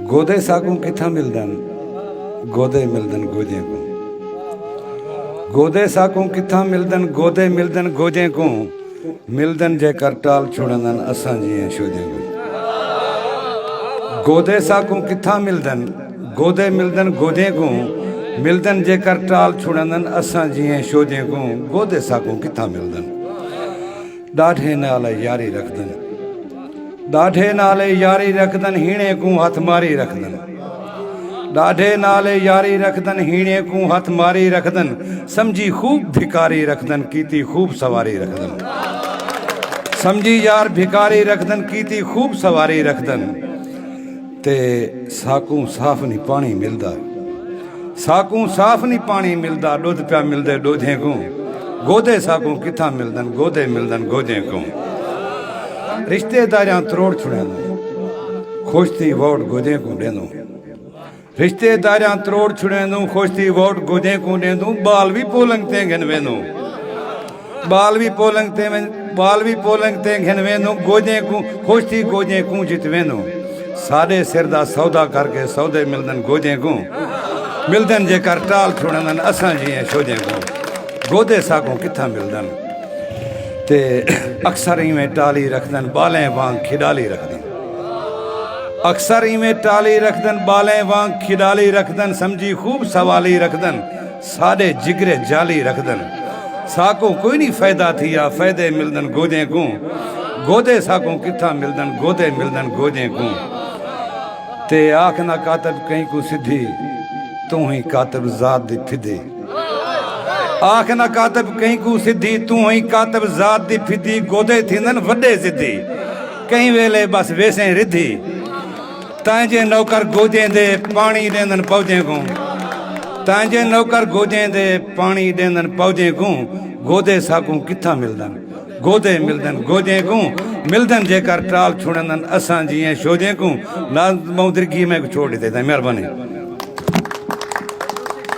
गोदे साकू किथा मिलदन गोदे मिलदन गोजे को। गोदे साकू किथा मिलदन गोजे को। मिलदन जेकर टाल छुड़ंदन असां जिए शोजे को। गोदे साकू किथा मिलदन गोजे को। मिलदन जेकर टाल छुड़ंदन असां जिए शोजे को। गोदे साकू किथा मिलदन ॾाढे नाल यारी रखदन हीणे को हथ मारी रखदन। ॾाढे नाले यारी रखदन हीणे को हथ मारी रखदन। समझी खूब भिकारी रखदन कीती खूब सवारी रखदन। समझी यार भिकारी रखदन कीती खूब सवारी रखदन। ते साकू साफ नहीं पानी मिलदा ॾुध पिया मिलदे ॾोझे को। गोदे साकू किथा मिलदन गोदे गोजे को। रिश्तेदारियां त्रोड़ छुड़ेंदो खुश थी वोट गोजे को ॾेंदो। रिश्तेदारियां त्रोड़ छुड़ेंदो खुश थी वोट गोजे को ॾेंदो। बाल भी पोलंग ते घिन वेंदो गोजे को खुश थी गोजे को जित वेंदो। साडे सिर दा सौदा करके सौदे मिलदन गोजे को। मिलदन जेकर टाल छुड़ंदन असां जिए शोजे को। गोदे साकू किथा मिलदन ते अक्सर में टाली रखदन बालें वांग खिडाली रखदन। अक्सर में टाली रखदन बालें वांग खिडाली रखदन। समझी खूब सवाली रखदन साडे जिगरे जाली रखदन। साकू कोई नहीं फायदा थी या फायदे मिलदन गोजे को। गोदे साकू किथा मिलदन गोजे को। ते आख ना कातब कहीं को सिद्धि तू ही कातब जात दी फिदे। आख न कातब कहीं को सिद्धि तू ही कातब जात दी फिदी। गोदे थींदन वड्डे सिद्धि कहीं वेले बस वेसे रिद्धि। तांजे नौकर गोजे दे पानी ॾेंदन पौजे को। तांजे नौकर गोजे दे पानी ॾेंदन पौजे को। गोदे साकू किथा मिलदन गोजे को। मिलदन जेकर टाल छुड़ंदन असां जिए शोजे को। ना मौदरगी में छोड़ दे मेहरबानी।